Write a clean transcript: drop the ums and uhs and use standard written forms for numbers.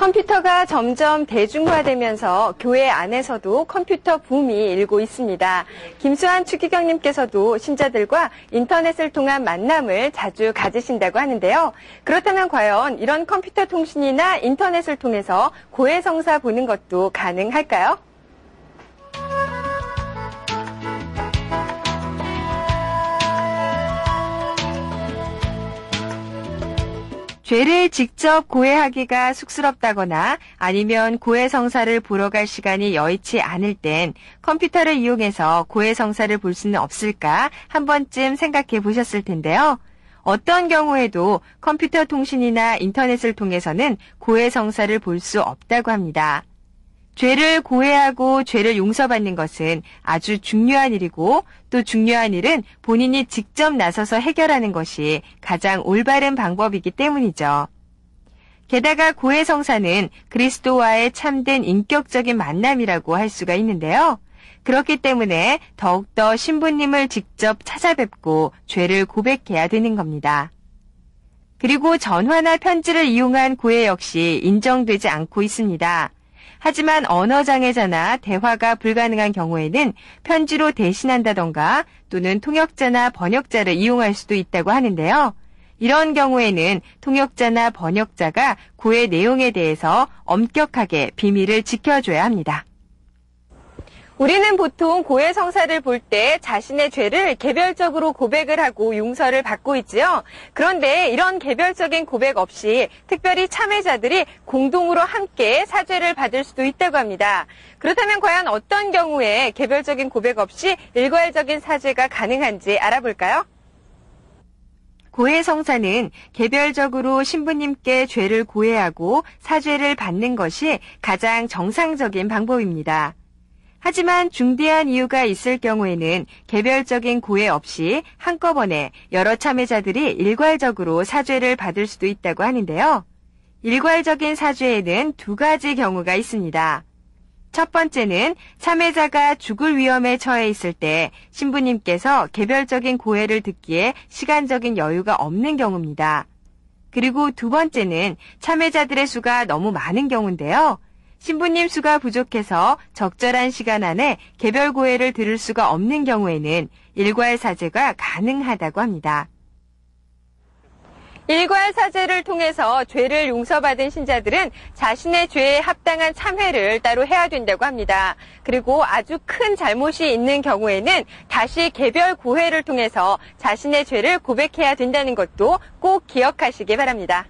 컴퓨터가 점점 대중화되면서 교회 안에서도 컴퓨터 붐이 일고 있습니다. 김수환 추기경님께서도 신자들과 인터넷을 통한 만남을 자주 가지신다고 하는데요. 그렇다면 과연 이런 컴퓨터 통신이나 인터넷을 통해서 고해성사 보는 것도 가능할까요? 죄를 직접 고해하기가 쑥스럽다거나 아니면 고해성사를 보러 갈 시간이 여의치 않을 땐 컴퓨터를 이용해서 고해성사를 볼 수는 없을까 한 번쯤 생각해 보셨을 텐데요. 어떤 경우에도 컴퓨터 통신이나 인터넷을 통해서는 고해성사를 볼 수 없다고 합니다. 죄를 고해하고 죄를 용서받는 것은 아주 중요한 일이고 또 중요한 일은 본인이 직접 나서서 해결하는 것이 가장 올바른 방법이기 때문이죠. 게다가 고해성사는 그리스도와의 참된 인격적인 만남이라고 할 수가 있는데요. 그렇기 때문에 더욱더 신부님을 직접 찾아뵙고 죄를 고백해야 되는 겁니다. 그리고 전화나 편지를 이용한 고해 역시 인정되지 않고 있습니다. 하지만 언어장애자나 대화가 불가능한 경우에는 편지로 대신한다던가 또는 통역자나 번역자를 이용할 수도 있다고 하는데요. 이런 경우에는 통역자나 번역자가 고해 내용에 대해서 엄격하게 비밀을 지켜줘야 합니다. 우리는 보통 고해성사를 볼 때 자신의 죄를 개별적으로 고백을 하고 용서를 받고 있지요. 그런데 이런 개별적인 고백 없이 특별히 참회자들이 공동으로 함께 사죄를 받을 수도 있다고 합니다. 그렇다면 과연 어떤 경우에 개별적인 고백 없이 일괄적인 사죄가 가능한지 알아볼까요? 고해성사는 개별적으로 신부님께 죄를 고해하고 사죄를 받는 것이 가장 정상적인 방법입니다. 하지만 중대한 이유가 있을 경우에는 개별적인 고해 없이 한꺼번에 여러 참회자들이 일괄적으로 사죄를 받을 수도 있다고 하는데요. 일괄적인 사죄에는 두 가지 경우가 있습니다. 첫 번째는 참회자가 죽을 위험에 처해 있을 때 신부님께서 개별적인 고해를 듣기에 시간적인 여유가 없는 경우입니다. 그리고 두 번째는 참회자들의 수가 너무 많은 경우인데요. 신부님 수가 부족해서 적절한 시간 안에 개별 고해를 들을 수가 없는 경우에는 일괄 사죄가 가능하다고 합니다. 일괄 사죄를 통해서 죄를 용서받은 신자들은 자신의 죄에 합당한 참회를 따로 해야 된다고 합니다. 그리고 아주 큰 잘못이 있는 경우에는 다시 개별 고해를 통해서 자신의 죄를 고백해야 된다는 것도 꼭 기억하시기 바랍니다.